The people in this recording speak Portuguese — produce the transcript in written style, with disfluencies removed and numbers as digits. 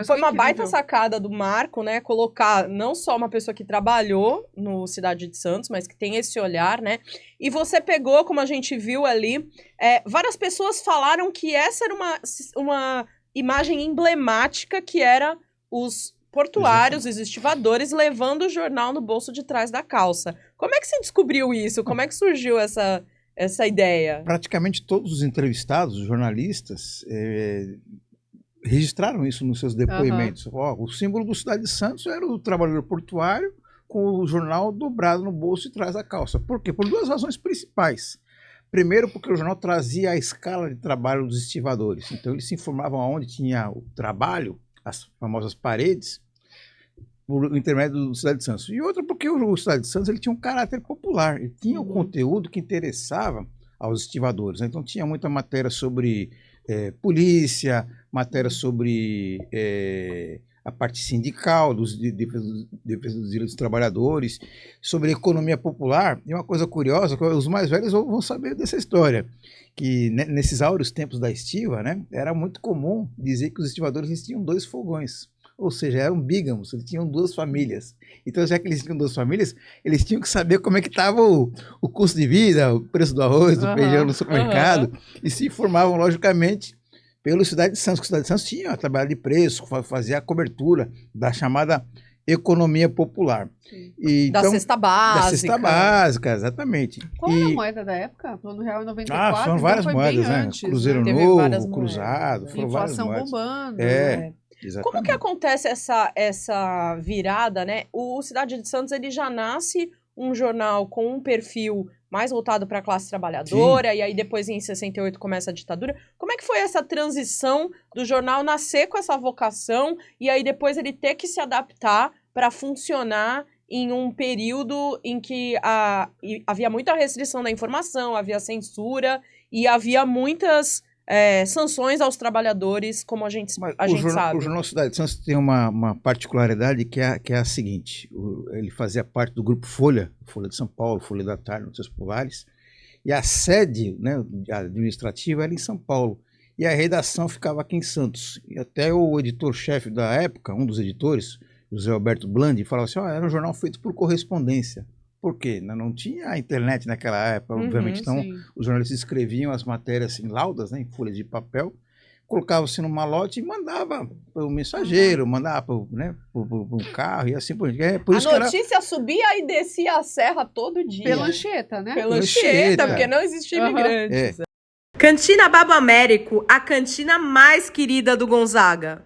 Foi uma baita sacada do Marco, né? Colocar não só uma pessoa que trabalhou no Cidade de Santos, mas que tem esse olhar, né? E você pegou, como a gente viu ali, várias pessoas falaram que essa era uma imagem emblemática, que era os portuários, os estivadores, levando o jornal no bolso de trás da calça. Como é que você descobriu isso? Como é que surgiu essa ideia? Praticamente todos os entrevistados, os jornalistas, registraram isso nos seus depoimentos. O símbolo do Cidade de Santos era o trabalhador portuário com o jornal dobrado no bolso de trás da calça. Por quê? Por duas razões principais. Primeiro, porque o jornal trazia a escala de trabalho dos estivadores. Então, eles se informavam onde tinha o trabalho, as famosas paredes, por intermédio do Cidade de Santos. E outra, porque o Cidade de Santos ele tinha um caráter popular. Ele tinha um conteúdo que interessava aos estivadores. Então, tinha muita matéria sobre polícia, matéria sobre a parte sindical, defesa dos direitos dos trabalhadores, sobre economia popular. E uma coisa curiosa, os mais velhos vão saber dessa história, que nesses áureos tempos da estiva, né, era muito comum dizer que os estivadores eles tinham 2 fogões. Ou seja, eram bígamos, eles tinham 2 famílias. Então, já que eles tinham 2 famílias, eles tinham que saber como é que estava o custo de vida, o preço do arroz, do feijão no supermercado, e se informavam, logicamente, pelo Cidade de Santos, que o Cidade de Santos tinha trabalho de preço, fazia a cobertura da chamada economia popular. E, então, da cesta básica. Da cesta básica, exatamente. Qual era a moeda da época? Plano Real em 94? São várias moedas, né? Antes, Cruzeiro Novo, Cruzado, foram várias moedas. Inflação bombando, né? Exatamente. Como que acontece essa virada, né? O Cidade de Santos, ele já nasce um jornal com um perfil mais voltado para a classe trabalhadora, e aí depois em 68 começa a ditadura. Como é que foi essa transição do jornal nascer com essa vocação e aí depois ele ter que se adaptar para funcionar em um período em que havia muita restrição da informação, havia censura e havia muitas sanções aos trabalhadores, como a gente sabe. O Jornal Cidade de Santos tem uma particularidade que é a seguinte: ele fazia parte do grupo Folha de São Paulo, Folha da Tarde, Notícias Populares, e a sede, né, administrativa era em São Paulo, e a redação ficava aqui em Santos. E até o editor-chefe da época, um dos editores, José Alberto Blandi, falava assim: era um jornal feito por correspondência. Por quê? Não tinha internet naquela época, obviamente. Então, os jornalistas escreviam as matérias em laudas, né, em folhas de papel, colocavam-se no malote e mandava para o mensageiro, mandava para o carro e assim por diante. A notícia subia e descia a serra todo dia. Pelancheta, né? Pelancheta, porque não existia imigrantes. Cantina Babo Américo, a cantina mais querida do Gonzaga.